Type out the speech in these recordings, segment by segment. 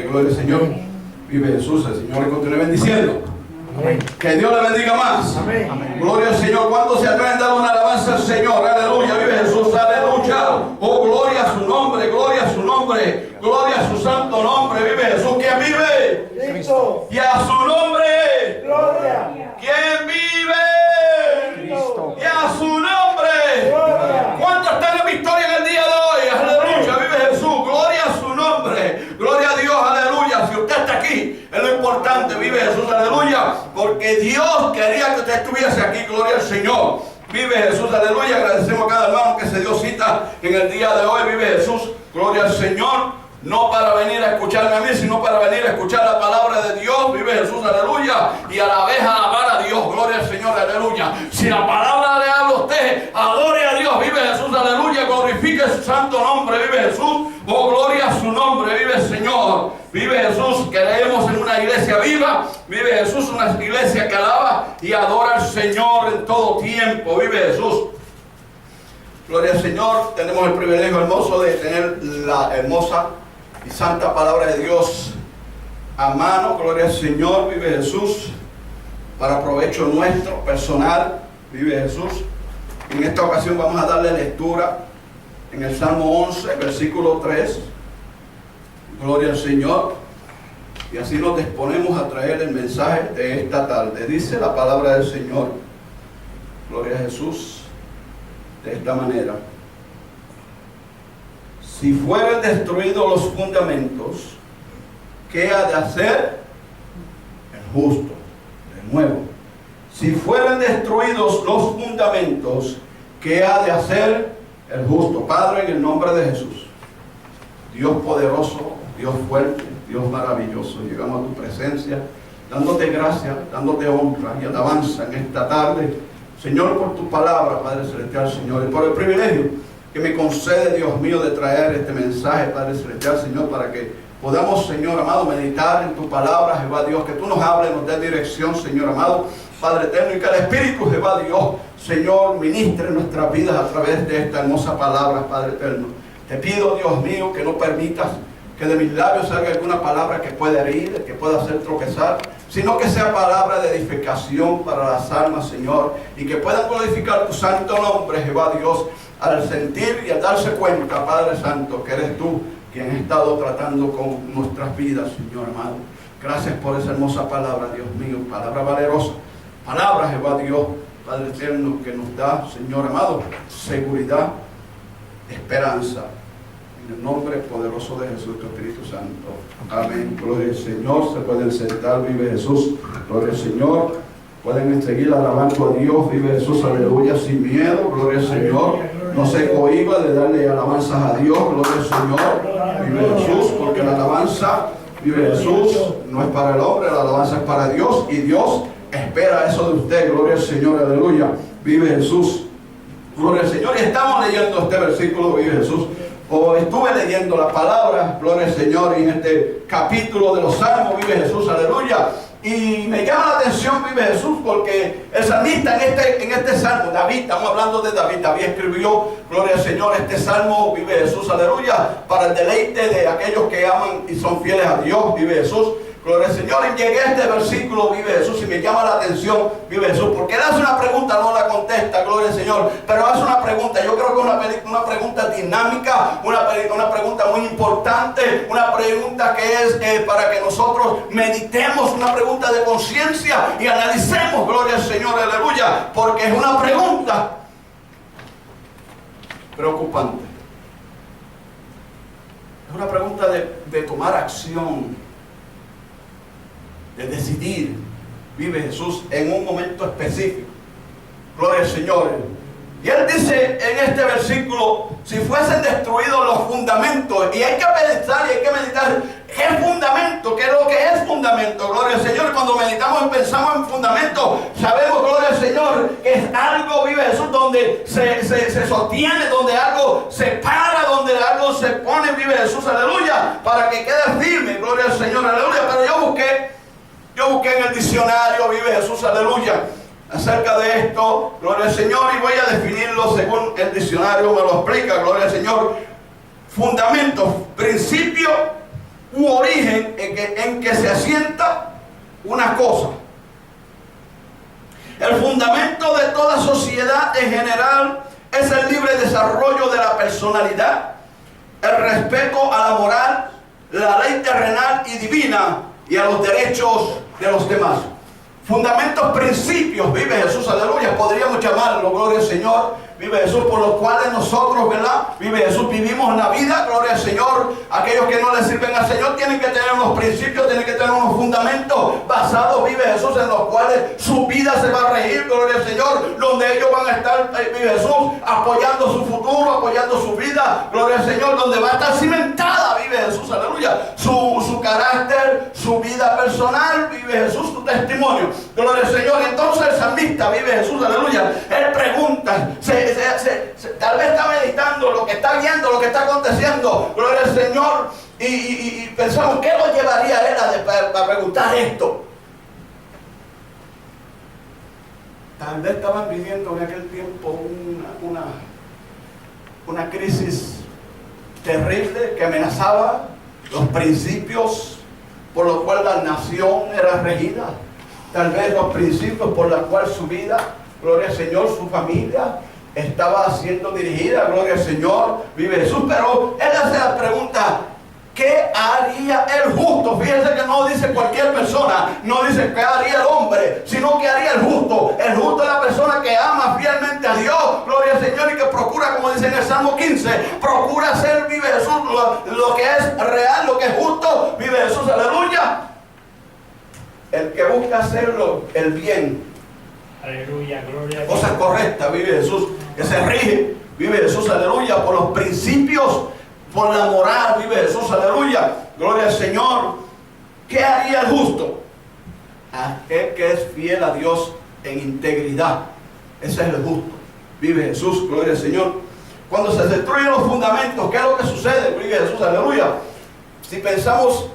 gloria al Señor. Vive Jesús, el Señor le continúe bendiciendo. Amén. Que Dios le bendiga más. Amén. Amén. Gloria al Señor. ¿Cuántos se atreven a dar una alabanza al Señor? Aleluya. Vive Jesús. Aleluya. Oh, gloria a su nombre. Gloria a su nombre. Gloria a su santo nombre. Vive Jesús. ¿Quién vive? Cristo. Y a su nombre. Gloria. ¿Quién vive? Cristo. Y a su nombre. Gloria. ¿Cuántos están en victoria en el día de hoy? Aleluya. Vive Jesús. Gloria a su nombre. Gloria a Dios. Aleluya. Si usted está aquí, es lo importante. Vive Jesús. Aleluya. Porque Dios quería que usted estuviese aquí. Gloria al Señor. Vive Jesús. Aleluya. Agradecemos a cada hermano que se dio cita en el día de hoy. Vive Jesús. Gloria al Señor. No para venir a escucharme a mí, sino para venir a escuchar la palabra de Dios. Vive Jesús, aleluya. Y a la vez alabar a Dios. Gloria al Señor, aleluya. Si la palabra le habla a usted, adore a Dios. Vive Jesús, aleluya. Glorifique su santo nombre. Vive Jesús. Oh, gloria a su nombre. Vive el Señor. Vive Jesús. Creemos en una iglesia viva. Vive Jesús, una iglesia que alaba y adora al Señor en todo tiempo. Vive Jesús. Gloria al Señor. Tenemos el privilegio hermoso de tener la hermosa y santa palabra de Dios a mano. Gloria al Señor. Vive Jesús. Para provecho nuestro personal. Vive Jesús. En esta ocasión vamos a darle lectura en el Salmo 11, versículo 3. Gloria al Señor. Y así nos disponemos a traer el mensaje de esta tarde. Dice la palabra del Señor. Gloria a Jesús. De esta manera: si fueran destruidos los fundamentos, ¿qué ha de hacer el justo? De nuevo, si fueran destruidos los fundamentos, ¿qué ha de hacer el justo? Padre, en el nombre de Jesús, Dios poderoso, Dios fuerte, Dios maravilloso, llegamos a tu presencia, dándote gracias, dándote honra y alabanza en esta tarde, Señor, por tu palabra, Padre Celestial, Señor, y por el privilegio que me concede, Dios mío, de traer este mensaje, Padre Celestial, Señor, para que podamos, Señor amado, meditar en tu palabra, Jehová Dios, que tú nos hables, nos des dirección, Señor amado, Padre eterno, y que el Espíritu, Jehová Dios, Señor, ministre nuestras vidas a través de esta hermosa palabra, Padre eterno. Te pido, Dios mío, que no permitas que de mis labios salga alguna palabra que pueda herir, que pueda hacer tropezar, sino que sea palabra de edificación para las almas, Señor, y que puedan glorificar tu santo nombre, Jehová Dios, al sentir y al darse cuenta, Padre Santo, que eres tú quien ha estado tratando con nuestras vidas, Señor amado. Gracias por esa hermosa palabra, Dios mío, palabra valerosa, palabra, Jehová Dios, Padre eterno, que nos da, Señor amado, seguridad, esperanza. En el nombre poderoso de Jesús, tu Espíritu Santo. Amén. Gloria al Señor. Se pueden sentar. Vive Jesús. Gloria al Señor. Pueden seguir alabando a Dios. Vive Jesús. Aleluya. Sin miedo. Gloria al Señor. No se cohiba de darle alabanzas a Dios. Gloria al Señor. Vive Jesús. Porque la alabanza, vive Jesús, no es para el hombre. La alabanza es para Dios. Y Dios espera eso de usted. Gloria al Señor. Aleluya. Vive Jesús. Gloria al Señor. Y estamos leyendo este versículo. Vive Jesús. Estuve leyendo la palabra, gloria al Señor, y en este capítulo de los Salmos, vive Jesús, aleluya. Y me llama la atención, vive Jesús, porque el salmista en este salmo, David, estamos hablando de David, David escribió, gloria al Señor, este salmo, vive Jesús, aleluya, para el deleite de aquellos que aman y son fieles a Dios, vive Jesús. Gloria al Señor. Y llegué a este versículo, vive Jesús, y me llama la atención, vive Jesús, porque él hace una pregunta, no la contesta, gloria al Señor, pero hace una pregunta. Yo creo que una pregunta dinámica, una pregunta muy importante, una pregunta que es para que nosotros meditemos, una pregunta de conciencia y analicemos, gloria al Señor, aleluya, porque es una pregunta preocupante. Es una pregunta de tomar acción, de decidir, vive Jesús, en un momento específico. Gloria al Señor. Y él dice en este versículo, si fuesen destruidos los fundamentos, y hay que pensar y hay que meditar, ¿qué es fundamento? ¿Qué es lo que es fundamento? Gloria al Señor. Cuando meditamos y pensamos en fundamento, sabemos, gloria al Señor, que es algo, vive Jesús, donde se sostiene, donde algo se para, donde algo se pone, vive Jesús, aleluya, para que quede firme, gloria al Señor, aleluya. Pero yo busqué en el diccionario, vive Jesús, aleluya, acerca de esto, gloria al Señor, y voy a definirlo según el diccionario me lo explica, gloria al Señor. Fundamento, principio un origen en que se asienta una cosa. El fundamento de toda sociedad en general es el libre desarrollo de la personalidad, el respeto a la moral, la ley terrenal y divina y a los derechos de los demás. Fundamentos, principios, vive Jesús, aleluya, podríamos llamarlo, gloria al Señor, vive Jesús, por los cuales nosotros, ¿verdad? Vive Jesús, vivimos la vida, gloria al Señor. Aquellos que no le sirven al Señor tienen que tener unos principios, tienen que tener unos fundamentos basados, vive Jesús, en los cuales su vida se va a regir, gloria al Señor, donde ellos van a estar, vive Jesús, apoyando su futuro, apoyando su vida, gloria al Señor, donde va a estar cimentada, vive Jesús, aleluya, su carácter, su vida personal, vive Jesús, su testimonio, gloria al Señor. Entonces el salmista, vive Jesús, aleluya, él pregunta, tal vez está meditando lo que está viendo, lo que está aconteciendo, gloria al Señor, y pensamos, ¿qué lo llevaría a él a preguntar esto? Tal vez estaban viviendo en aquel tiempo una crisis terrible que amenazaba los principios por los cuales la nación era regida, tal vez los principios por los cuales su vida, gloria al Señor, su familia estaba siendo dirigida, gloria al Señor, vive Jesús. Pero él hace la pregunta, ¿qué haría el justo? Fíjense que no dice cualquier persona, no dice qué haría el hombre, sino qué haría el justo. El justo es la persona que ama fielmente a Dios, gloria al Señor, y que procura, como dice en el Salmo 15, procura hacer, vive Jesús, lo que es real, lo que es justo, vive Jesús, aleluya. El que busca hacerlo, el bien, Aleluya, gloria a Dios. cosas correctas, vive Jesús, que se rige, vive Jesús, aleluya, por los principios, por la moral, vive Jesús, aleluya, gloria al Señor. ¿Qué haría el justo? Aquel que es fiel a Dios en integridad. Ese es el justo, vive Jesús, gloria al Señor. Cuando se destruyen los fundamentos, ¿qué es lo que sucede? Vive Jesús, aleluya. Si pensamos,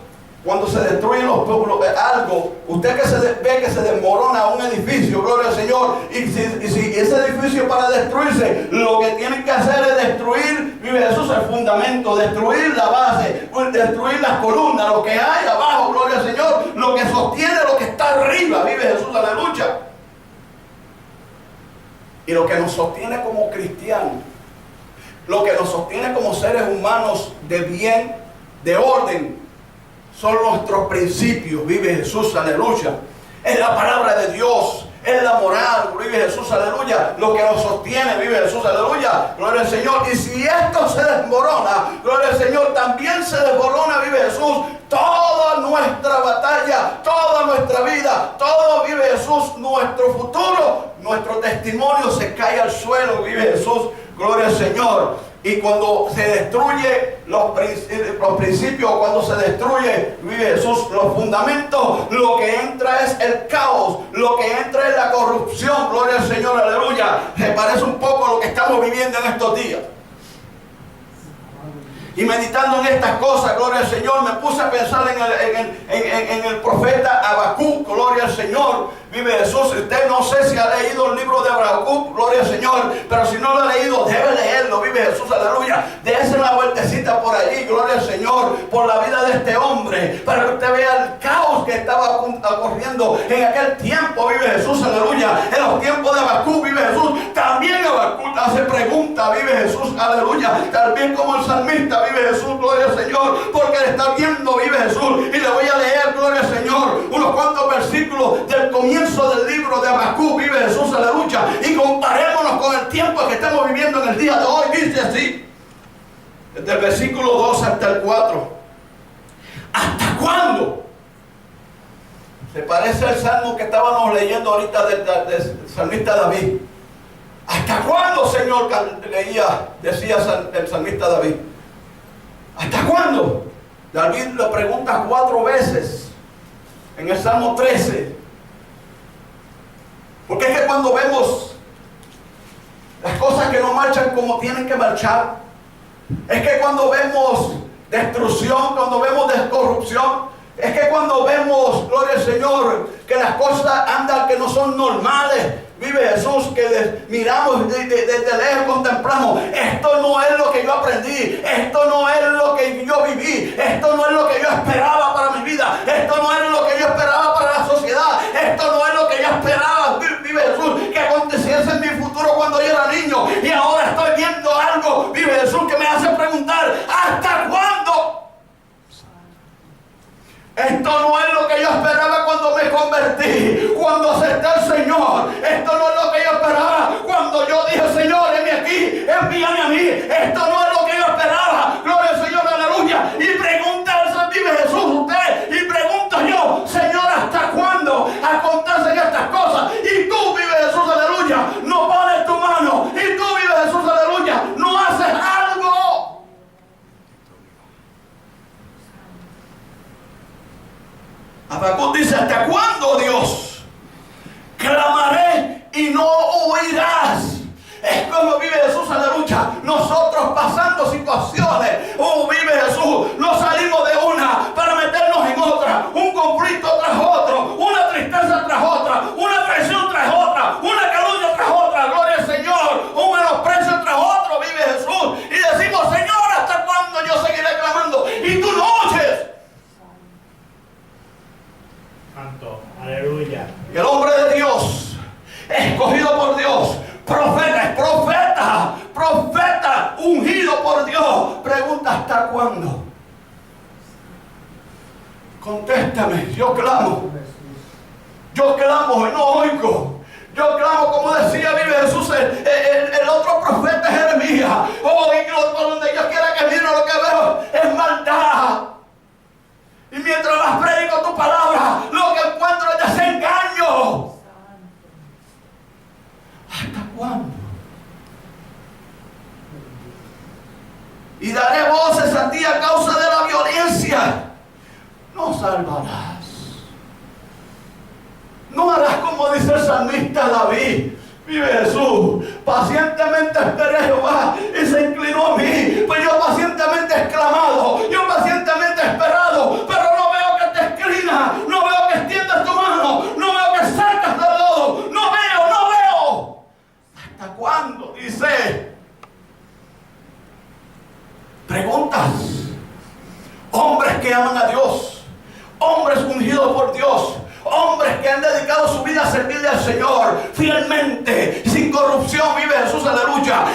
cuando se destruyen algo, usted que ve que se desmorona un edificio, gloria al Señor, y si ese edificio para destruirse, lo que tienen que hacer es destruir, vive Jesús, el fundamento, destruir la base, destruir las columnas, lo que hay abajo, gloria al Señor, lo que sostiene lo que está arriba, vive Jesús, aleluya. Y lo que nos sostiene como cristianos, lo que nos sostiene como seres humanos de bien, de orden, son nuestros principios, vive Jesús, aleluya. Es la palabra de Dios, es la moral, vive Jesús, aleluya. Lo que nos sostiene, vive Jesús, aleluya, gloria al Señor. Y si esto se desmorona, gloria al Señor, también se desmorona, vive Jesús, toda nuestra batalla, toda nuestra vida, todo, vive Jesús, nuestro futuro, nuestro testimonio se cae al suelo, vive Jesús, gloria al Señor. Y cuando se destruye los principios, cuando se destruye, vive Jesús, los fundamentos, lo que entra es el caos, lo que entra es la corrupción, gloria al Señor, aleluya. Se parece un poco a lo que estamos viviendo en estos días. Y meditando en estas cosas, gloria al Señor, me puse a pensar en el profeta Habacuc, gloria al Señor. Vive Jesús, usted no sé si ha leído el libro de Habacuc, gloria al Señor, pero si no lo ha leído, debe leerlo, vive Jesús, aleluya. Déjese una vueltecita por allí, gloria al Señor, por la vida de este hombre, para que usted vea el caos que estaba ocurriendo en aquel tiempo, vive Jesús, aleluya. En los tiempos de Habacuc, vive Jesús, también Habacuc hace preguntas, vive Jesús, aleluya. También como el salmista, vive Jesús, gloria al Señor, porque le está viendo, vive Jesús. Y le voy a leer, gloria al Señor, unos cuantos versículos del comienzo del libro de Habacuc, vive Jesús, aleluya, y comparémonos con el tiempo que estamos viviendo en el día de hoy. Dice así, desde el versículo 2 hasta el 4. ¿Hasta cuándo? Se parece al salmo que estábamos leyendo ahorita del salmista David. ¿Hasta cuándo, Señor? Decía el salmista David. ¿Hasta cuándo? David lo pregunta 4 veces en el Salmo 13. Porque es que cuando vemos las cosas que no marchan como tienen que marchar, es que cuando vemos destrucción, cuando vemos corrupción, es que cuando vemos, gloria al Señor, que las cosas andan que no son normales, vive Jesús, que miramos desde lejos, contemplamos, esto no es lo que yo aprendí, esto no es lo que yo viví, esto no es lo que yo esperaba para mi vida, esto no es lo que yo esperaba para la sociedad, esto no es lo que yo esperaba, vive Jesús, que aconteciese en mi futuro cuando yo era niño, y ahora estoy viendo algo, vive Jesús, que me hace preguntar, ¿hasta cuándo? Esto no es lo que yo esperaba cuando me convertí, cuando acepté al Señor. Esto no es lo que yo esperaba cuando yo dije, Señor, heme aquí, envíame a mí. Esto no es lo que yo esperaba. Gloria al Señor, aleluya. Y pregunta vive Jesús usted, y pregunto yo, Señor, ¿hasta cuándo acontecen estas cosas? Y tú, vive Jesús, aleluya, no pones tu mano. Y tú, vive Jesús, aleluya, no haces algo. Habacuc dice, ¿hasta cuándo, Dios? Clamaré y no oirás. Es como vive Jesús, aleluya. Nosotros pasando situaciones, vive Jesús, nos salimos de una para meternos en otra, un conflicto tras otro, una tristeza tras otra, una traición tras otra, una calumnia tras otra, gloria al Señor, un menosprecio tras otro, vive Jesús, y decimos, Señor, ¿hasta cuándo yo seguiré clamando? Y tú no oyes. Santo, aleluya. Y el hombre de Dios, escogido por Dios, profeta, ungido por Dios, pregunta, ¿hasta cuándo? Contéstame, yo clamo y no oigo. Yo clamo, como decía, vive Jesús, el otro profeta Jeremías. Y por donde yo quiera que mire, lo que veo es maldad. Y mientras más predico tu palabra, lo que encuentro es desengaño. ¿Hasta cuándo? Y daré voces a ti a causa de la violencia. No salvarás. No harás como dice el salmista David. Vive Jesús, pacientemente esperé a Jehová y se inclinó a mí. Pues yo pacientemente he exclamado, yo pacientemente he esperado, pero no veo que te inclinas, no veo que extiendas tu mano, no veo que sacas del lodo, no veo. ¿Hasta cuándo? Dice. Preguntas. Hombres que aman a Dios, hombres ungidos por Dios, hombres que han dedicado su vida a servirle al Señor fielmente, sin corrupción, vive Jesús, aleluya,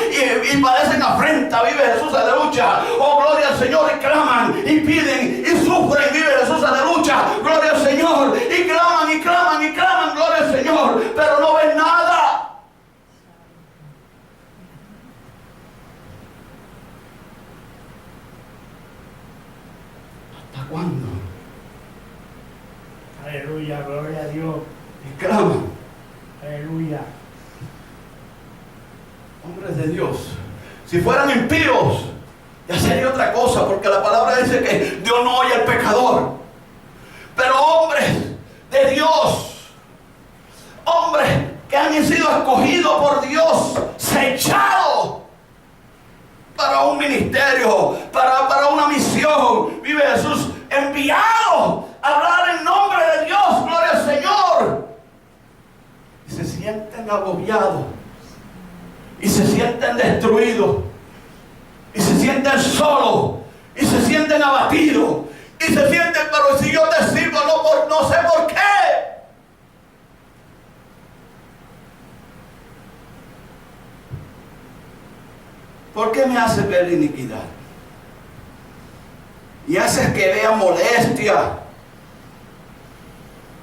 y padecen afrenta, vive Jesús, aleluya, oh gloria al Señor, y claman, y piden, y sufren, vive Jesús, aleluya, gloria al Señor, y claman, gloria al Señor, pero no ven nada. ¿Hasta cuándo? Aleluya, gloria a Dios. Y claman. Aleluya. Hombres de Dios, si fueran impíos, ya sería otra cosa, porque la palabra dice que Dios no oye al pecador. Pero hombres de Dios, hombres que han sido escogidos por Dios, sellados para un ministerio, para una misión, vive Jesús, enviados a hablar en nombre de Dios, gloria al Señor, y se sienten agobiados, y se sienten destruidos, y se sienten solos, y se sienten abatidos, y se sienten, pero si yo te sirvo, no sé por qué. ¿Por qué me haces ver la iniquidad? Y haces que vea molestia,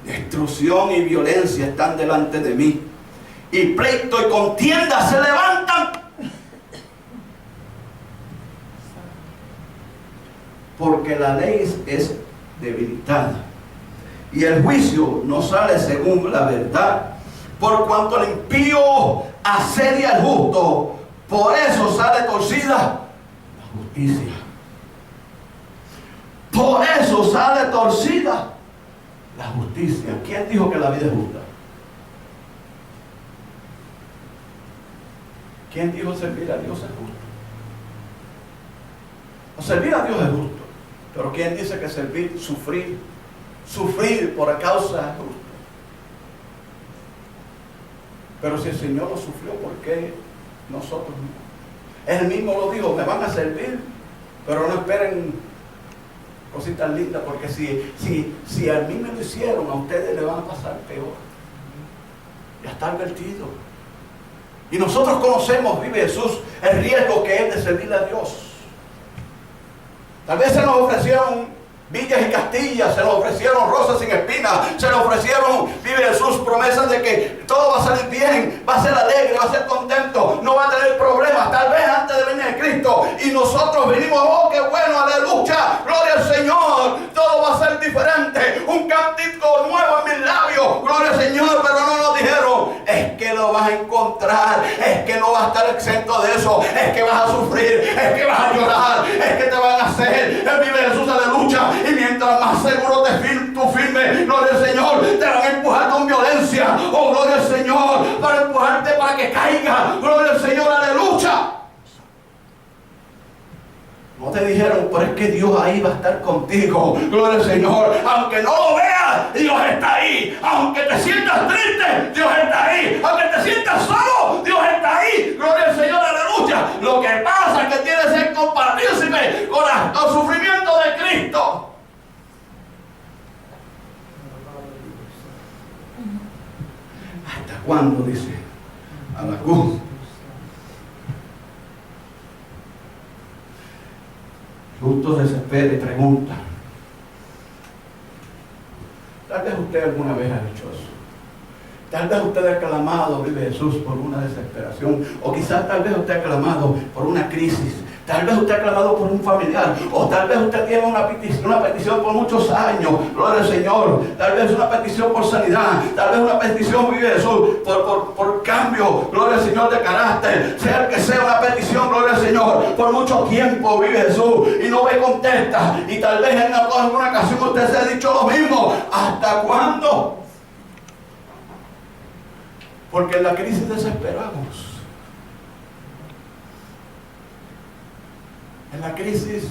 destrucción y violencia están delante de mí, y pleito y contienda se levantan, porque la ley es debilitada y el juicio no sale según la verdad. Por cuanto el impío asedia al justo, por eso sale torcida la justicia. Por eso sale torcida la justicia. ¿Quién dijo que la vida es justa? ¿Quién dijo servir a Dios es justo? O servir a Dios es justo. Pero ¿quién dice que sufrir por causa es justo? Pero si el Señor lo sufrió, ¿por qué nosotros no? Él mismo lo dijo, me van a servir, pero no esperen cositas lindas, porque si a mí me lo hicieron, a ustedes le van a pasar peor. Ya está advertido. Y nosotros conocemos, vive Jesús, el riesgo que es de servirle a Dios. Tal vez se nos ofrecieron villas y castillas, se nos ofrecieron rosas sin espinas, se nos ofrecieron, vive Jesús, promesas de que todo va a salir bien, va a ser alegre, va a ser contento, no va a tener problemas, tal vez antes de venir a Cristo. Y nosotros venimos, oh, qué bueno, aleluya, gloria al Señor, todo va a ser diferente, un cántico nuevo en mis labios, gloria al Señor. Pero no nos dijeron, es que lo vas a encontrar, es que no vas a estar exento de eso, es que vas a sufrir, es que vas a llorar, es que te van a hacer, vive Jesús, aleluya. Y mientras más seguro tú firmes, gloria al Señor, te van a empujar con violencia, oh, gloria al Señor, para empujarte para que caiga, gloria al Señor, aleluya. No te dijeron, pero es que Dios ahí va a estar contigo, gloria al Señor, aunque no lo veas, Dios está ahí, aunque te sientas triste, Dios está ahí, aunque te sientas solo, Dios está ahí, gloria al Señor, aleluya. Lo que pasa es que tienes que ser compatícipe con los sufrimientos de Cristo. ¿Hasta cuándo? Dice Habacuc. Justo desespera y pregunta. Tal vez usted alguna vez ha hecho eso. Tal vez usted ha clamado, vive Jesús, por una desesperación. O quizás tal vez usted ha clamado por una crisis. Tal vez usted ha clamado por un familiar. O tal vez usted tiene una petición por muchos años. Gloria al Señor. Tal vez una petición por sanidad. Tal vez una petición, vive Jesús, por cambio. Gloria al Señor, de carácter. Sea que sea una petición, gloria al Señor, por mucho tiempo, vive Jesús, y no me contesta. Y tal vez en alguna ocasión usted se ha dicho lo mismo. ¿Hasta cuándo? Porque en la crisis desesperamos. En la crisis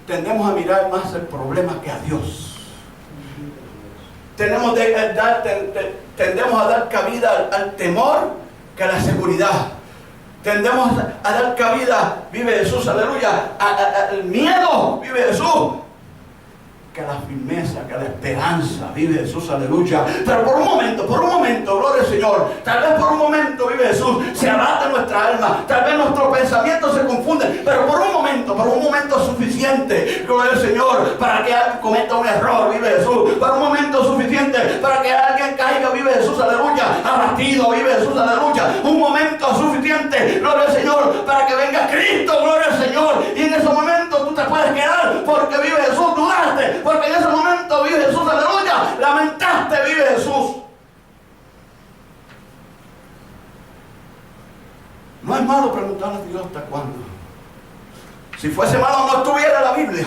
tendemos a mirar más el problema que a Dios. Tendemos a dar cabida al temor que a la seguridad. Tendemos a dar cabida, vive Jesús, aleluya, al miedo, vive Jesús, que a la firmeza, que a la esperanza, vive Jesús, aleluya. Pero por un momento, gloria al Señor, tal vez por un momento, vive Jesús, se abate nuestra alma, tal vez nuestros pensamientos se confunden, pero por un momento suficiente, gloria al Señor, para que alguien cometa un error, vive Jesús, por un momento suficiente para que alguien caiga, vive Jesús, aleluya, abatido, vive Jesús, aleluya, un momento suficiente, gloria al Señor, para que venga Cristo, gloria al Señor, y en ese momento tú te puedes quedar, porque vive Jesús, dudaste, porque en ese momento vive Jesús, aleluya, lamentaste, vive Jesús. No es malo preguntarle a Dios hasta cuándo. Si fuese malo no estuviera la Biblia.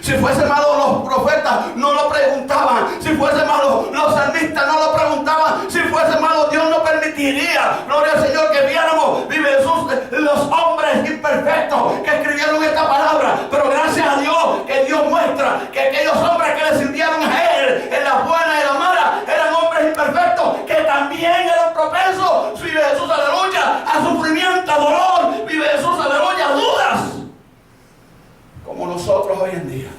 Si fuese malo los profetas no lo preguntaban. Si fuese malo los salmistas no lo preguntaban. Si fuese malo Dios no permitiría, gloria al Señor, que viéramos, vive Jesús, los hombres imperfectos que escribieron esta palabra. Pero gracias a Dios que Dios muestra que aquellos hombres que le sirvieron a Él en las buenas y las malas eran hombres imperfectos que también eran propensos, vive Jesús, aleluya, a sufrimiento, a dolor, vive Jesús, aleluya, a dudas, como nosotros hoy en día.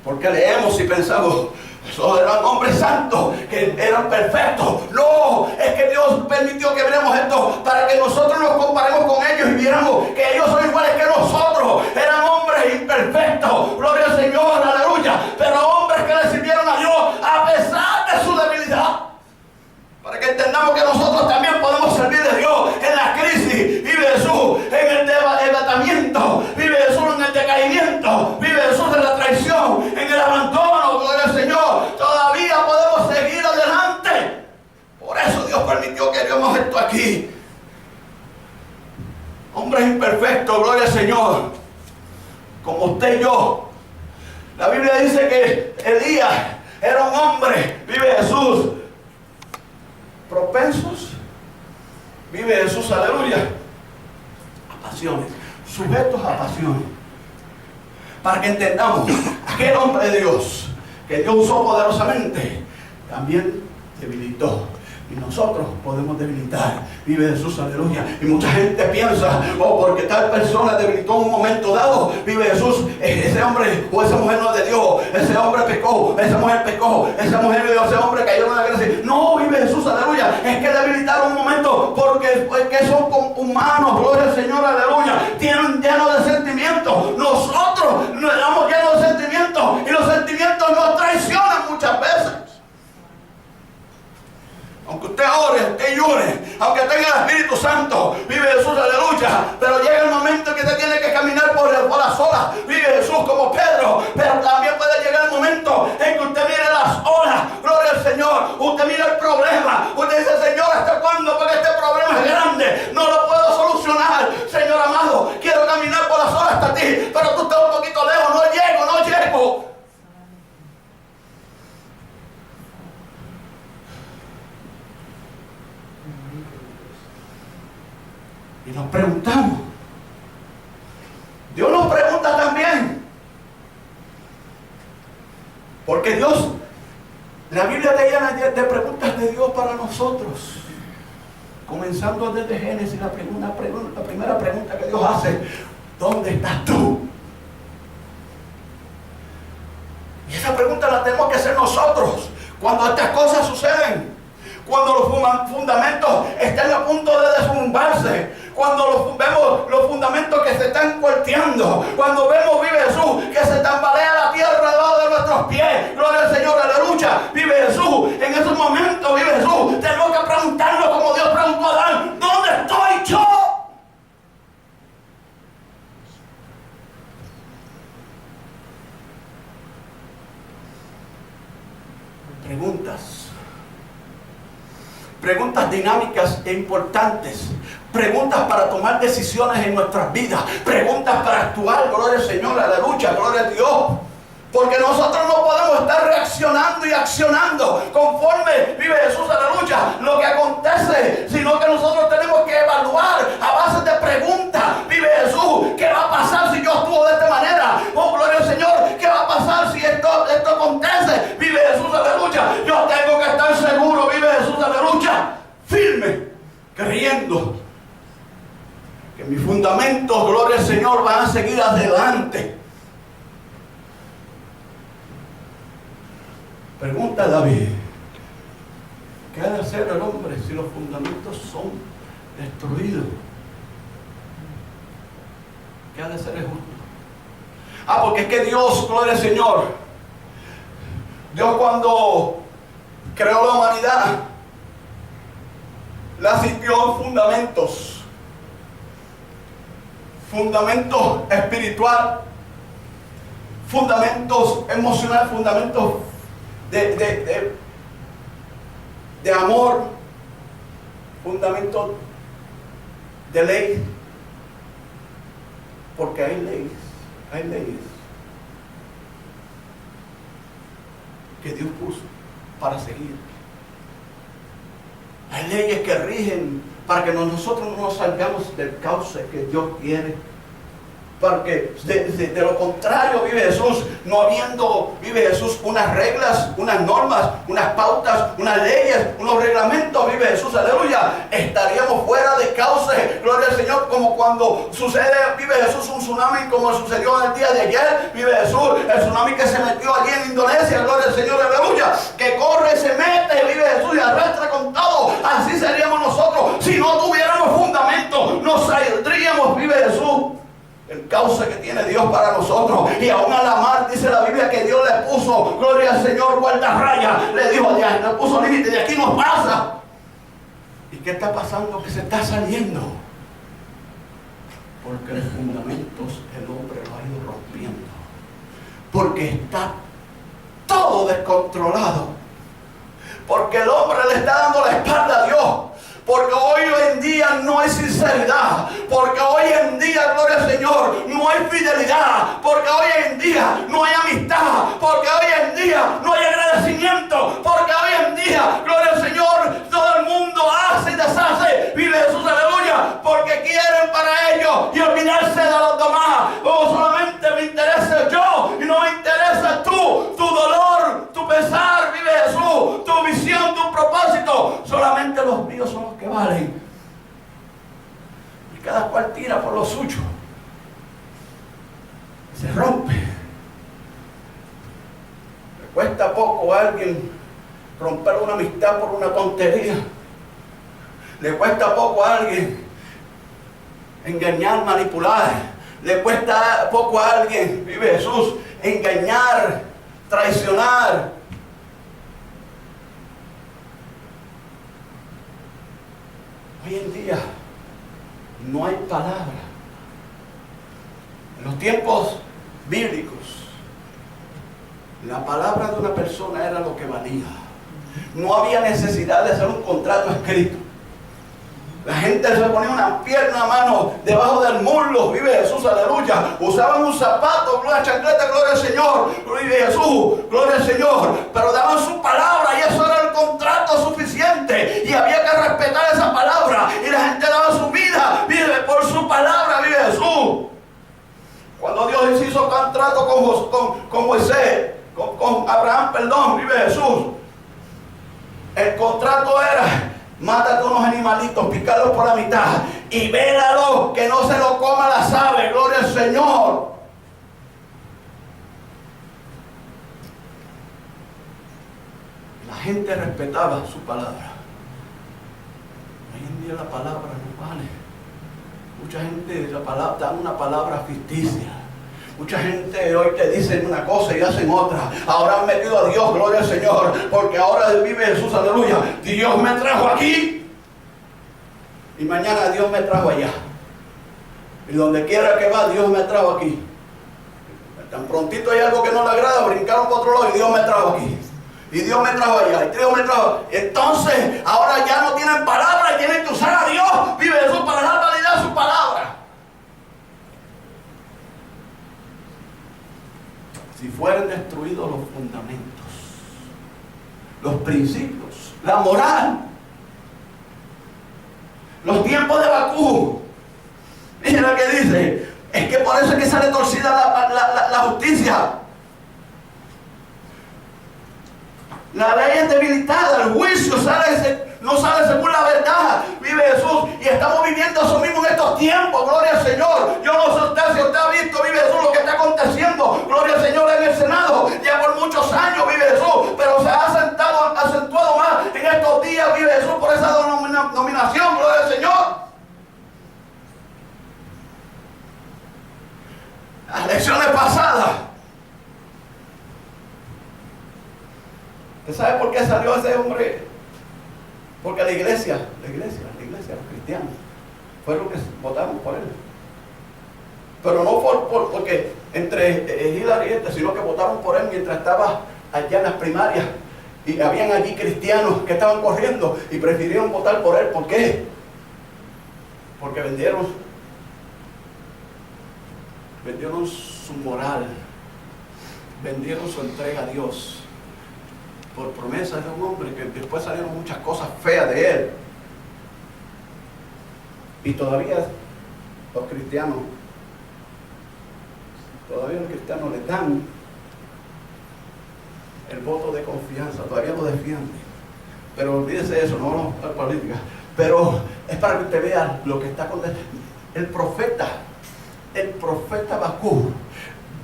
Porque leemos y pensamos, esos eran hombres santos, que eran perfectos. No, es que Dios permitió que viéramos esto para que nosotros nos comparemos con ellos y viéramos que ellos son iguales que nosotros. Eran hombres imperfectos, gloria al Señor, aleluya, pero hombres que le sirvieron a Dios a pesar de su debilidad. Para que entendamos que nosotros también podemos servir de Dios en la crisis, vive Jesús, en el debatamiento, vive Jesús en el decaimiento, vive Jesús en la traición, en el abandono, gloria al Señor. Todavía podemos seguir adelante. Por eso Dios permitió que viéramos esto aquí. Hombres imperfectos, gloria al Señor, como usted y yo. La Biblia dice que Elías era un hombre, vive Jesús, propensos, vive Jesús, aleluya, a pasiones, sujetos a pasiones. para que entendamos, aquel hombre de Dios que Dios usó poderosamente, también debilitó. Y nosotros podemos debilitar. Vive Jesús, aleluya. Y mucha gente piensa, oh, porque tal persona debilitó en un momento dado, vive Jesús, ese hombre o esa mujer no es de Dios, ese hombre pecó, esa mujer pecó, esa mujer o ese hombre cayó en la gracia. No, vive Jesús, aleluya. Es que debilitaron un momento porque son humanos, gloria al Señor, aleluya. Tienen llenos de sentimientos. Nosotros nos damos llenos de sentimientos y los sentimientos nos traicionan muchas veces. Aunque usted ore, usted llore, aunque tenga el Espíritu Santo, vive Jesús, aleluya. Pero llega el momento en que usted tiene que caminar por las olas, vive Jesús como Pedro. Pero también puede llegar el momento en que usted mire las olas, gloria al Señor. Usted mira el problema, usted dice, Señor, ¿hasta cuándo? Porque este problema es grande, no lo puedo solucionar. Señor amado, quiero caminar por las olas hasta ti, pero tú estás un poquito lejos, no llego. Y nos preguntamos. Dios nos pregunta también. Porque Dios, la Biblia está llena de preguntas de Dios para nosotros. Comenzando desde Génesis, la primera pregunta que Dios hace: ¿dónde estás tú? Y esa pregunta la tenemos que hacer nosotros cuando estas cosas suceden. Cuando los fundamentos están a punto de derrumbarse, cuando vemos los fundamentos que se están cuarteando, cuando vemos, vive Jesús, que se tambalea la tierra debajo de nuestros pies, gloria al Señor, aleluya, vive Jesús. En esos momentos, vive Jesús, tenemos que preguntarnos como Dios preguntó a Adán: ¿dónde estoy yo? Preguntas dinámicas e importantes, preguntas para tomar decisiones en nuestras vidas, preguntas para actuar, gloria al Señor, aleluya, gloria a Dios. Porque nosotros no podemos estar reaccionando y accionando conforme, vive Jesús, aleluya, lo que acontece, sino que nosotros tenemos que evaluar a base de preguntas. Vive Jesús, ¿qué va a pasar si yo actúo de esta manera? Oh, gloria al Señor, ¿qué va a pasar si esto acontece? Vive Jesús, aleluya. Yo tengo que estar seguro, vive Jesús, aleluya, firme, creyendo que mis fundamentos, gloria al Señor, van a seguir adelante. Pregunta David: ¿qué ha de hacer el hombre si los fundamentos son destruidos? ¿Qué ha de hacer el justo? Porque es que Dios, gloria al Señor, Dios cuando creó la humanidad, la sitió en fundamentos espiritual, fundamentos emocionales, fundamentos de amor, fundamentos de ley, porque hay leyes que Dios puso para seguir. Hay leyes que rigen para que nosotros no nos salgamos del cauce que Dios quiere. Porque de lo contrario, vive Jesús, no habiendo, vive Jesús, unas reglas, unas normas, unas pautas, unas leyes, unos reglamentos, vive Jesús, aleluya, estaríamos fuera de cauce, gloria al Señor, como cuando sucede, vive Jesús, un tsunami como sucedió en el día de ayer, vive Jesús, el tsunami que se metió allí en Indonesia, gloria al Señor, aleluya, que corre, se mete, vive Jesús, y arrastra con todo. Así seríamos nosotros si no tuviéramos fundamento, nos saldríamos, vive Jesús, el cauce que tiene Dios para nosotros. Y aún a la mar dice la Biblia que Dios le puso, gloria al Señor, guardarraya, le dijo, ya, le puso límite, de aquí no pasa. ¿Y qué está pasando? Que se está saliendo, porque los fundamentos el hombre lo ha ido rompiendo, porque está todo descontrolado, porque el hombre le está dando la espalda a Dios. Porque hoy en día no hay sinceridad. Porque hoy en día, gloria al Señor, no hay fidelidad. Porque hoy en día no hay amistad. Porque hoy en día no hay agradecimiento. Porque hoy en día, gloria al Señor, todo el mundo hace y deshace. Vive Jesús, aleluya. Porque quieren para ellos y olvidarse de los demás. O solamente me interesa yo. míos, solamente los míos son los que valen. Y cada cual tira por lo suyo. Se rompe. Le cuesta poco a alguien romper una amistad por una tontería. Le cuesta poco a alguien engañar, manipular. Le cuesta poco a alguien, vive Jesús, engañar, traicionar. Hoy en día no hay palabra. En los tiempos bíblicos, la palabra de una persona era lo que valía. No había necesidad de hacer un contrato escrito. La gente se ponía una pierna, mano, debajo del muslo, vive Jesús, aleluya. Usaban un zapato, una chancleta, gloria al Señor, vive Jesús, gloria al Señor. Pero daban su palabra y eso era el contrato suficiente. Y había que respetar esa palabra. Y la gente daba su vida, vive por su palabra, vive Jesús. Cuando Dios hizo contrato con Moisés, con Abraham, perdón, vive Jesús. El contrato era: mátate unos animalitos, picarlos por la mitad y vélalos que no se lo coma las aves, gloria al Señor. La gente respetaba su palabra. Hoy en día la palabra no vale. Mucha gente da una palabra ficticia. Mucha gente hoy te dicen una cosa y hacen otra. Ahora han metido a Dios, gloria al Señor, porque ahora vive Jesús, aleluya. Dios me trajo aquí y mañana Dios me trajo allá. Y donde quiera que va, Dios me trajo aquí. Tan prontito hay algo que no le agrada, brincaron por otro lado y Dios me trajo aquí. Y Dios me trajo allá, y Dios me trajo. Entonces, ahora ya no tienen palabra y tienen que usar a Dios, vive Jesús, para dar validad a su palabra. Si fueran destruidos los fundamentos, los principios, la moral, los tiempos de Bakú, mira lo que dice, es que por eso es que sale torcida la justicia. La ley es debilitada, el juicio no sale según la verdad, vive Jesús, y estamos viviendo eso mismo en estos tiempos, gloria al Señor. Yo no sé si usted ha visto, vive Jesús, lo que está aconteciendo, gloria al Señor, en el Senado, ya por muchos años, vive Jesús, pero se ha acentuado más en estos días, vive Jesús, por esa nominación, gloria al Señor. Las elecciones pasadas, ¿usted sabe por qué salió ese hombre? Porque la iglesia, los cristianos, fueron los que votaron por él. Pero no porque entre Hillary y sino que votaron por él mientras estaba allá en las primarias. Y habían allí cristianos que estaban corriendo y prefirieron votar por él. ¿Por qué? Porque vendieron su moral, vendieron su entrega a Dios por promesas de un hombre que después salieron muchas cosas feas de él. Y todavía los cristianos le dan el voto de confianza, todavía lo defienden. Pero olvídese de eso, no es política. Pero es para que usted vea lo que está aconteciendo. El profeta Bakú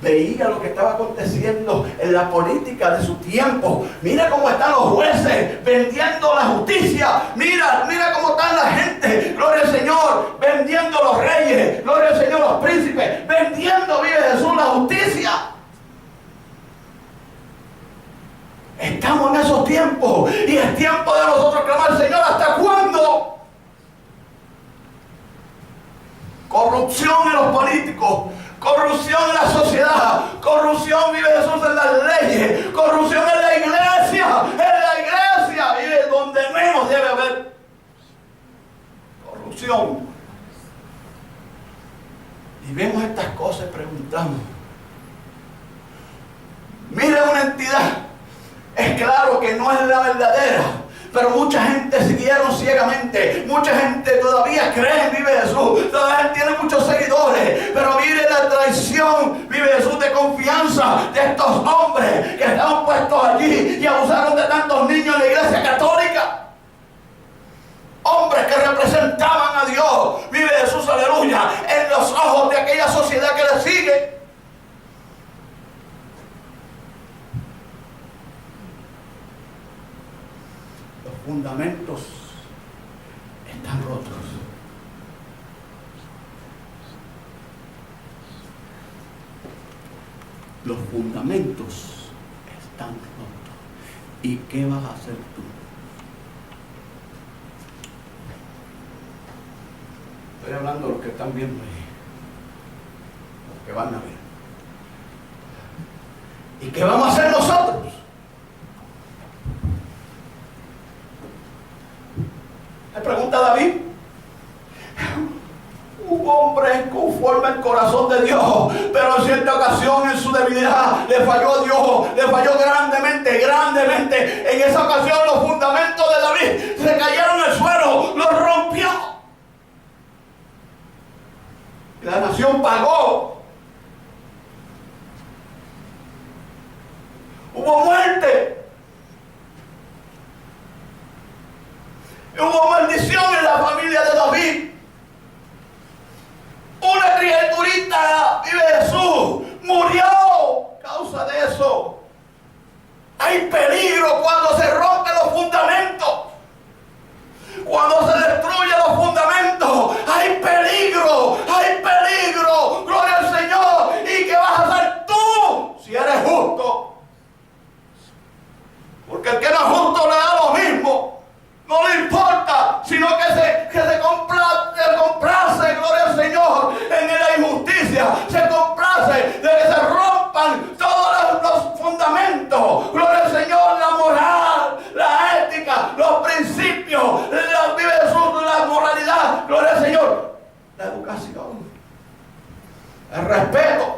veía lo que estaba aconteciendo en la política de su tiempo. Mira cómo están los jueces vendiendo la justicia. Mira cómo está la gente, gloria al Señor, vendiendo los reyes, gloria al Señor, los príncipes, vendiendo, vive Jesús, la justicia. Estamos en esos tiempos y es tiempo de nosotros clamar: Señor, ¿hasta cuándo? Corrupción en los políticos, corrupción en la sociedad, corrupción, vive Jesús, en las leyes, corrupción en la iglesia, vive donde menos debe haber corrupción. Y vemos estas cosas y preguntamos: mire, una entidad, es claro que no es la verdadera, pero mucha gente siguieron ciegamente, mucha gente todavía cree en vive Jesús, todavía tiene muchos seguidores, pero mire la traición, vive Jesús, de confianza de estos hombres que estaban puestos allí y abusaron de tantos niños en la iglesia católica. hombres que representaban a Dios, vive Jesús, aleluya, en los ojos de aquella sociedad que le sigue. Los fundamentos están rotos. Los fundamentos están rotos. ¿Y qué vas a hacer tú? Estoy hablando de los que están viendo ahí, los que van a ver. ¿Y qué vamos a hacer nosotros? Le pregunta a David, un hombre conforme al corazón de Dios, pero en cierta ocasión en su debilidad le falló a Dios, le falló grandemente, grandemente. En esa ocasión los fundamentos de David se cayeron al suelo, los rompió. La nación pagó. Hubo muerte. Hubo maldición en la familia de David. Una criaturita, vive Jesús, murió a causa de eso. Hay peligro cuando se rompen los fundamentos. Cuando se destruyen los fundamentos, hay peligro, hay peligro. Gloria al Señor. ¿Y qué vas a hacer tú si eres justo? Porque el que no es justo le da lo mismo. No le importa, sino que se complace, gloria al Señor, en la injusticia. Se complace de que se rompan todos los fundamentos. Gloria al Señor, la moral, la ética, los principios, vive Jesús, la moralidad. Gloria al Señor, la educación, el respeto.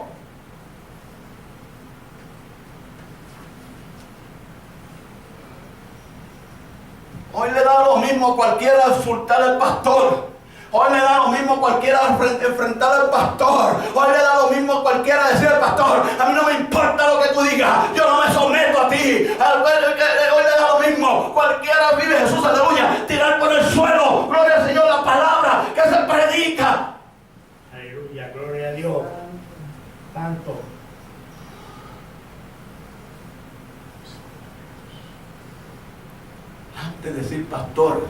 Hoy le da lo mismo cualquiera insultar al pastor. Hoy le da lo mismo cualquiera enfrentar al pastor. Hoy le da lo mismo cualquiera decir al pastor, a mí no me importa lo que tú digas, yo no me someto a ti. Hoy le da lo mismo cualquiera, vive Jesús, aleluya, tirar por el suelo, gloria al Señor, la palabra que se predica. Aleluya, gloria a Dios. Tanto. Antes de decir pastor,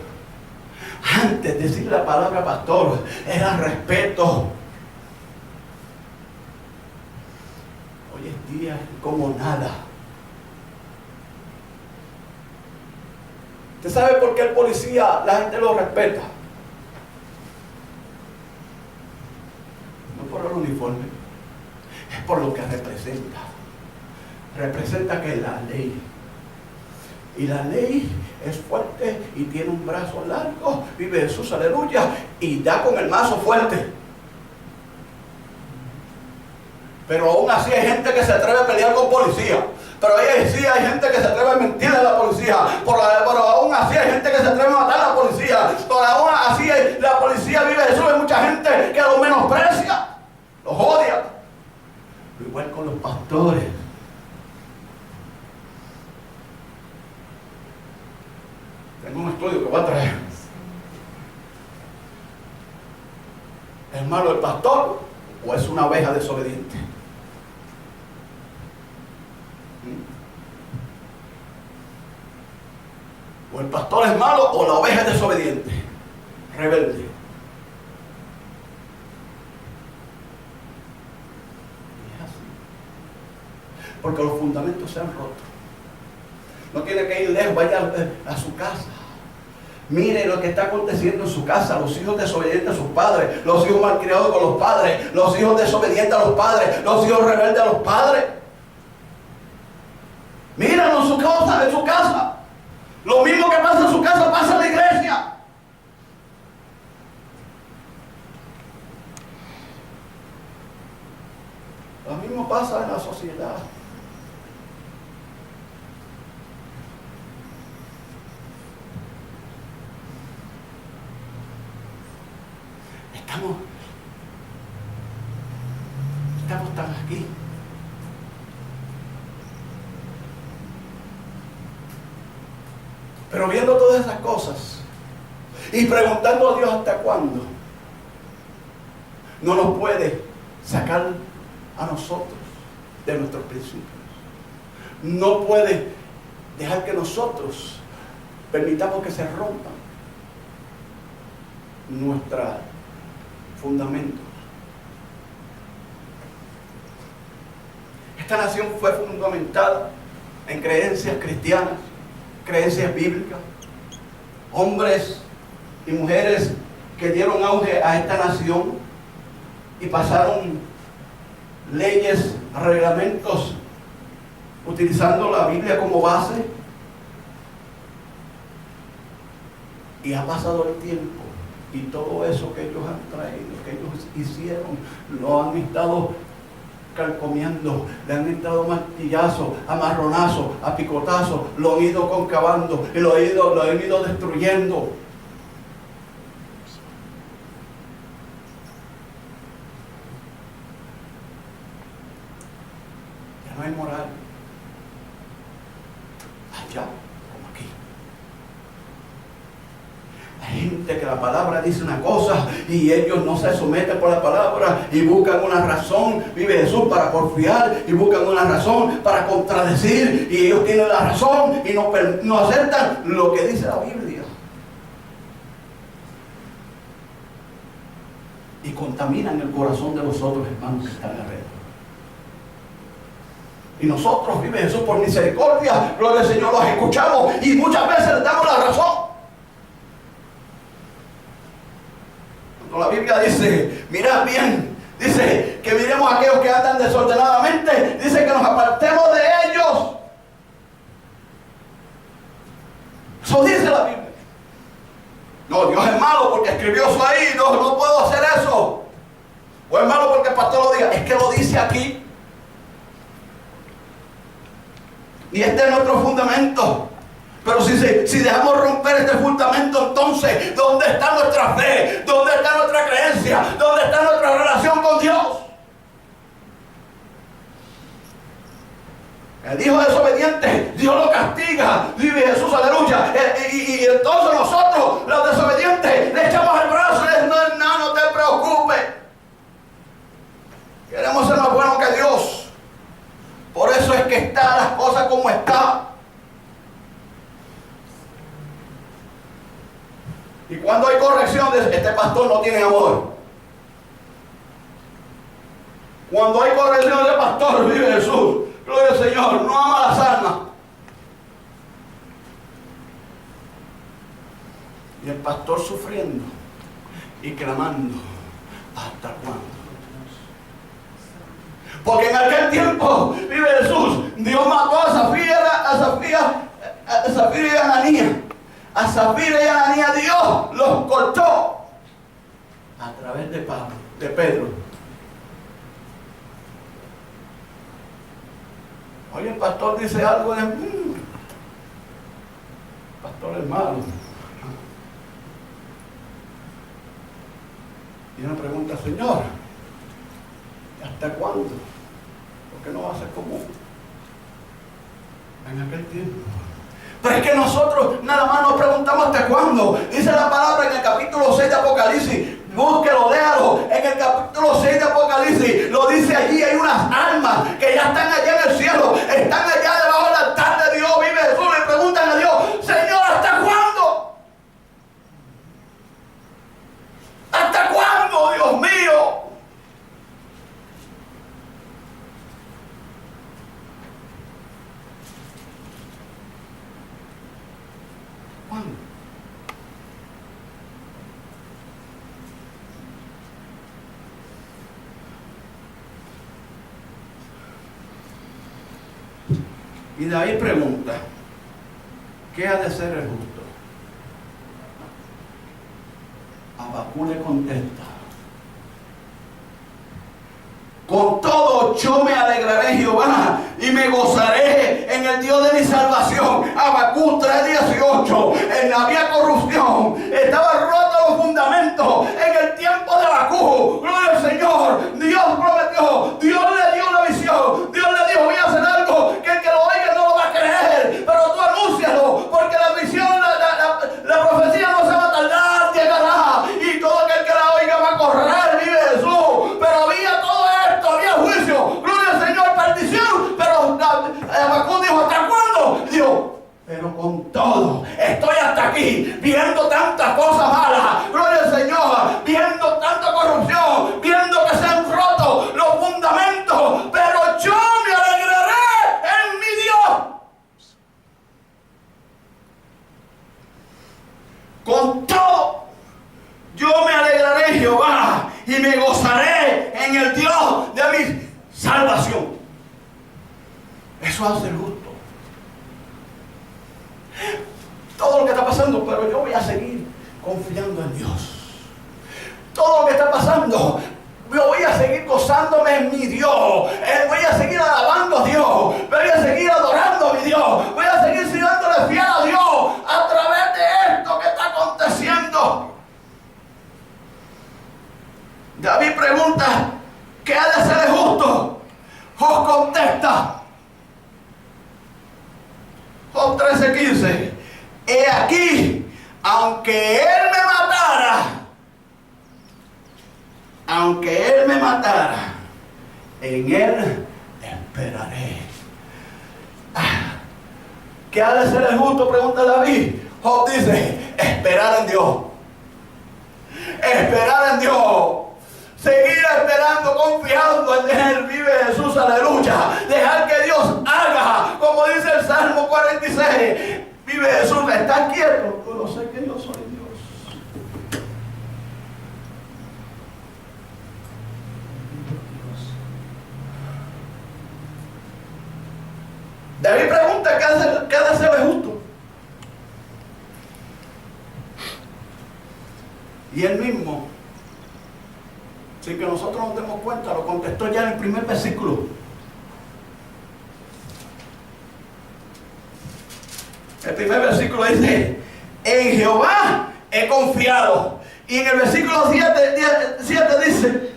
antes de decir la palabra pastor, era respeto. Hoy es día como nada. ¿Usted sabe por qué el policía la gente lo respeta? No por el uniforme, es por lo que representa. Representa que es la ley. Y la ley es fuerte y tiene un brazo largo, vive Jesús, aleluya, y da con el mazo fuerte. Pero aún así hay gente que se atreve a pelear con policía. Pero ahí sí hay gente que se atreve a mentirle a la policía. Pero aún así hay gente que se atreve a matar a la policía. Pero aún así la policía, vive Jesús, hay mucha gente que los menosprecia, los odia. Igual con los pastores. Tengo un estudio que voy a traer. ¿Es malo el pastor o es una oveja desobediente? ¿O el pastor es malo o la oveja es desobediente? Rebelde. Es así. Porque los fundamentos se han roto. No tiene que ir lejos, vaya a su casa. Mire lo que está aconteciendo en su casa. Los hijos desobedientes a sus padres, los hijos malcriados con los padres, los hijos desobedientes a los padres, los hijos rebeldes a los padres. Míralo en su casa, en su casa. Lo mismo que pasa en su casa pasa en la iglesia. Lo mismo pasa en la sociedad. Estamos tan aquí. Pero viendo todas esas cosas y preguntando a Dios hasta cuándo. No nos puede sacar a nosotros de nuestros principios. No puede dejar que nosotros permitamos que se rompan nuestros fundamentos. Esta nación fue fundamentada en creencias cristianas, creencias bíblicas. Hombres y mujeres que dieron auge a esta nación y pasaron leyes, reglamentos, utilizando la Biblia como base. Y ha pasado el tiempo y todo eso que ellos han traído, que ellos hicieron, lo han estado calcomiendo, le han estado martillazos, a marronazos, a picotazos, lo han ido concavando y lo han ido destruyendo. Ya no hay moral. Allá como aquí. Hay gente que la palabra dice una cosa y ellos no se someten por la palabra y buscan una razón, vive Jesús, para porfiar, y buscan una razón para contradecir, y ellos tienen la razón y no aceptan lo que dice la Biblia. Y contaminan el corazón de los otros hermanos que están alrededor. Y nosotros, vive Jesús, por misericordia, gloria al Señor, los escuchamos y muchas veces les damos la razón. Cuando la Biblia dice, mirad bien, dice que miremos a aquellos que andan desordenadamente, dice que nos apartemos de ellos. Eso dice la Biblia. No, Dios es malo porque escribió eso ahí, no puedo hacer eso. O es malo porque el pastor lo diga, es que lo dice aquí. Y este es nuestro fundamento. Pero si dejamos romper este fundamento, entonces, ¿dónde está nuestra fe? ¿Dónde está nuestra creencia? ¿Dónde está nuestra relación con Dios? El hijo desobediente, Dios lo castiga. Vive Jesús, aleluya. Y entonces nosotros, los desobedientes, le echamos el brazo y le decimos, no te preocupes. Queremos ser más buenos que Dios. Por eso es que están las cosas como están. Y cuando hay corrección, este pastor no tiene amor. Cuando hay corrección de pastor, vive Jesús, gloria al Señor, no ama las almas. Y el pastor sufriendo y clamando, ¿hasta cuándo? Porque en aquel tiempo, vive Jesús, Dios mató a Zafira y a Ananías. A Zafira y a Ananías Dios los cortó a través de Pedro. Oye, el pastor dice algo de pastor es malo. Y una pregunta, Señor, ¿hasta cuándo? Porque no va a ser común en aquel tiempo. Pero es que nosotros nada más nos preguntamos hasta cuándo. Dice la palabra en el capítulo 6 de Apocalipsis. Búsquelo, léalo. En el capítulo 6 de Apocalipsis lo dice allí. Hay unas almas que ya están allá en el cielo. Están allá debajo del altar de Dios. Vive Jesús. Le preguntan a Dios, Señor, ¿hasta cuándo? ¿Hasta cuándo, Dios mío? Y David pregunta, ¿qué ha de ser el justo? Abacú le contesta, con todo yo me alegraré en Jehová y me gozaré en el Dios de mi salvación. Abacú 3:18. Había corrupción, estaba roto los fundamentos. En el tiempo de Abacú, gloria al Señor, Dios prometió, Dios le dio una visión, Dios le dijo, voy a hacer algo que el que lo oiga no lo va a creer, pero tú anúncialo, porque la visión, la profecía no se va a tardar. David, viendo tantas cosas malas, gloria al Señor, viendo tanta corrupción, viendo que se han roto los fundamentos, pero yo me alegraré en mi Dios. Con todo, yo me alegraré en Jehová y me gozaré en el Dios de mi salvación. Eso hace el justo. Todo lo que está pasando, pero yo voy a seguir confiando en Dios. Todo lo que está pasando, yo voy a seguir gozándome en mi Dios. Voy a seguir alabando a Dios. Voy a seguir adorando a mi Dios. Voy a seguir siéndole fiel a Dios a través de esto que está aconteciendo. David pregunta, ¿qué ha de hacer el justo? Job contesta, Job 13:15, he aquí, aunque él me matara, en él esperaré. ¿Qué ha de ser el justo? Pregunta David. Job dice, esperar en Dios. Esperar en Dios. Seguir esperando, confiando en Él. Vive Jesús, aleluya. Dejar que Dios haga, como dice el Salmo 46. Vive Jesús, está quieto. Pero sé que yo soy Dios. David pregunta, ¿qué ha de hacer el justo? Y él mismo, sin que nosotros nos demos cuenta, lo contestó ya en el primer versículo. El primer versículo dice, en Jehová he confiado. Y en el versículo 7 dice,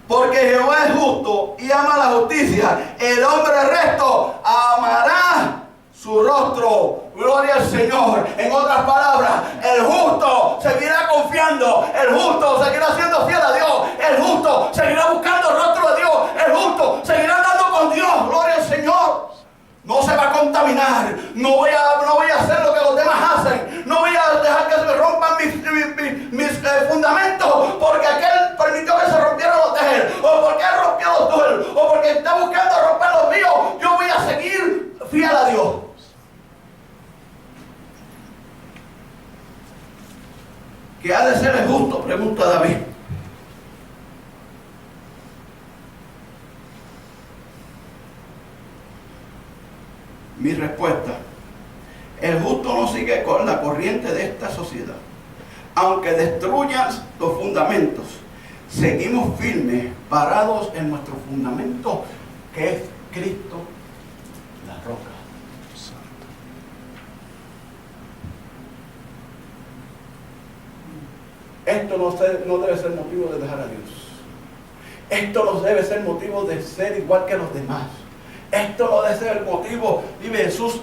porque Jehová es justo y ama la justicia. El hombre recto amará su rostro. Gloria al Señor. En otras palabras, el justo seguirá confiando. El justo seguirá siendo fiel a Dios. El justo seguirá buscando el rostro de Dios. El justo seguirá andando con Dios. Gloria al Señor. No se va a contaminar. No voy a hacer lo que los demás hacen. No voy a dejar que se me rompan mis fundamentos porque aquel permitió que se rompieran los de él, o porque él rompió los tuyos, o porque está buscando romper los míos. Yo voy a seguir fiel a Dios. ¿Qué ha de ser el justo? Pregunta David. Mi respuesta, el justo no sigue con la corriente de esta sociedad. Aunque destruyas los fundamentos, seguimos firmes, parados en nuestro fundamento, que es Cristo, la roca. Esto no debe ser motivo de dejar a Dios. Esto no debe ser motivo de ser igual que los demás. Esto no debe ser el motivo, vive Jesús,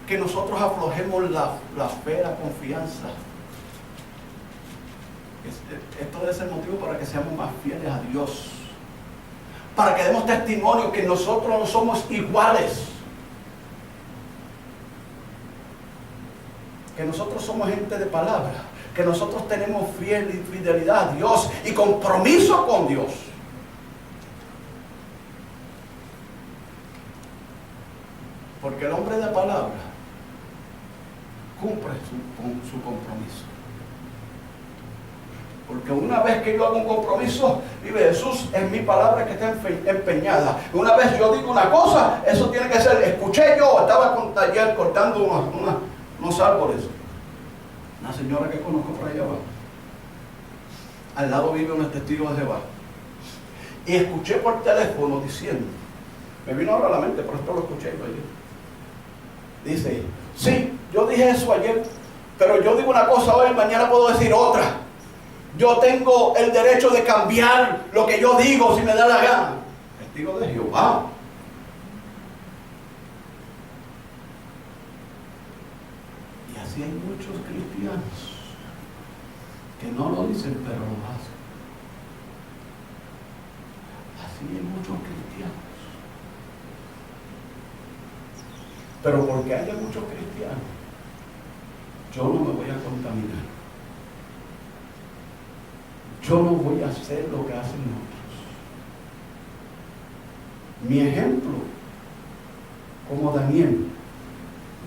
que nosotros aflojemos la fe, la confianza. Esto debe ser motivo para que seamos más fieles a Dios. Para que demos testimonio que nosotros no somos iguales. Que nosotros somos gente de palabra. Que nosotros tenemos fidelidad a Dios y compromiso con Dios. Porque el hombre de palabra cumple su compromiso. Porque una vez que yo hago un compromiso, vive Jesús, en mi palabra que está empeñada. Una vez yo digo una cosa, eso tiene que ser. Escuché yo, estaba ayer cortando unos árboles. Una señora que conozco por allá abajo. Al lado vive un testigo de Jehová. Y escuché por teléfono diciendo, me vino ahora a la mente, pero esto lo escuché yo ayer. Dice, sí, yo dije eso ayer, pero yo digo una cosa hoy, mañana puedo decir otra. Yo tengo el derecho de cambiar lo que yo digo si me da la gana. Testigo de Jehová. Y así hay muchos cristianos que no lo dicen, pero lo hacen. Así hay muchos cristianos. Pero porque haya muchos cristianos yo no me voy a contaminar. Yo no voy a hacer lo que hacen otros. Mi ejemplo, como Daniel.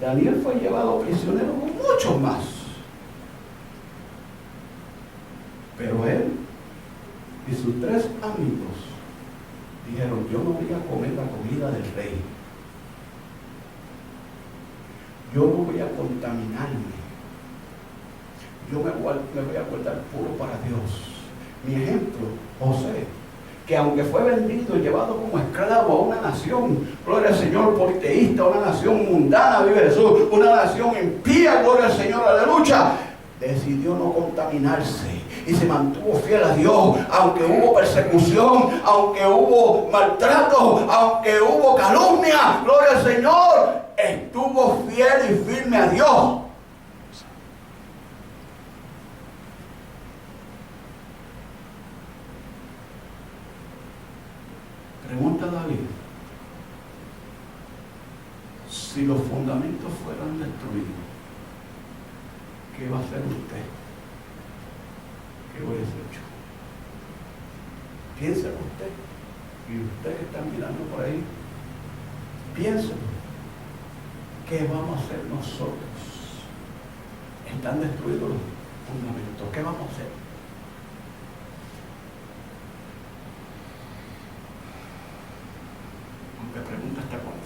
Daniel fue llevado prisionero con muchos más. Pero él y sus 3 amigos dijeron, yo no voy a comer la comida del rey. Yo no voy a contaminarme. Yo me voy a guardar puro para Dios. Mi ejemplo, José, que aunque fue vendido y llevado como esclavo a una nación, gloria al Señor, politeísta, una nación mundana, vive Jesús, una nación impía, gloria al Señor, aleluya, decidió no contaminarse y se mantuvo fiel a Dios, aunque hubo persecución, aunque hubo maltrato, aunque hubo calumnia, gloria al Señor, estuvo fiel y firme a Dios. Pregunta David, si los fundamentos fueran destruidos, ¿qué va a hacer usted? ¿Qué voy a hacer yo? Piénselo usted, y ustedes están mirando por ahí, piénselo. ¿Qué vamos a hacer nosotros? Están destruidos los fundamentos, ¿qué vamos a hacer? Me pregunta hasta cuándo,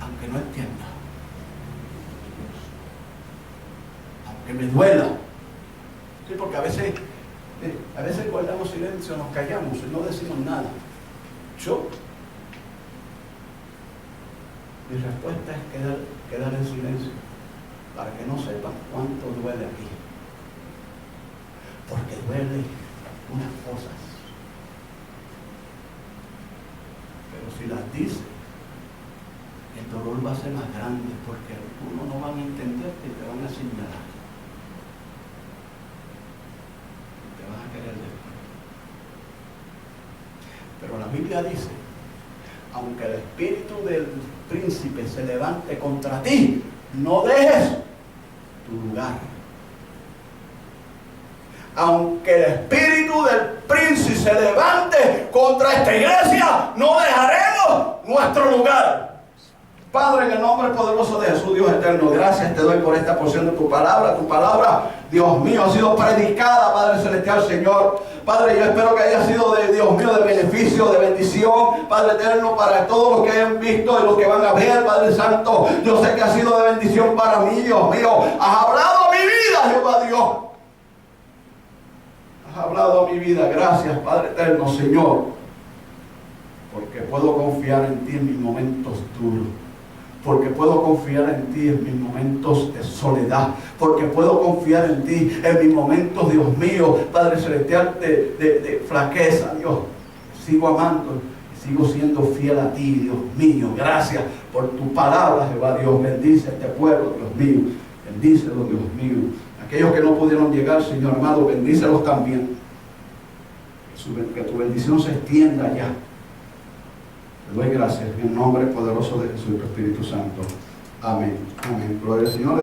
aunque no entienda, aunque me duela, sí, porque a veces guardamos silencio, nos callamos y no decimos nada. Mi respuesta es quedar en silencio para que no sepan cuánto duele aquí, porque duele unas cosas. Pero si las dice, el dolor va a ser más grande, porque algunos no van a entenderte y te van a señalar. Te van a querer después. Pero la Biblia dice, aunque el espíritu del príncipe se levante contra ti, no dejes tu lugar. Aunque el espíritu del príncipe se levante contra esta iglesia, no dejaremos nuestro lugar. Padre, en el nombre poderoso de Jesús, Dios eterno, gracias te doy por esta porción de tu palabra. Tu palabra, Dios mío, ha sido predicada, Padre celestial, Señor. Padre, yo espero que haya sido de Dios mío, de beneficio, de bendición, Padre eterno, para todos los que hayan visto y los que van a ver, Padre Santo. Yo sé que ha sido de bendición para mí, Dios mío. Has hablado a mi vida, Jehová Dios. Has hablado a mi vida. Gracias, Padre eterno, Señor, porque puedo confiar en ti en mis momentos duros. Porque puedo confiar en ti en mis momentos de soledad. Porque puedo confiar en ti en mis momentos, Dios mío, Padre celestial, de flaqueza, Dios. Sigo amando, sigo siendo fiel a ti, Dios mío. Gracias por tu palabra, Jehová Dios. Bendice a este pueblo, Dios mío. Bendícelo, Dios mío. Aquellos que no pudieron llegar, Señor amado, bendícelos también. Que tu bendición se extienda ya. Te doy gracias en el nombre poderoso de Jesús y tu Espíritu Santo. Amén. Amén. Gloria al Señor.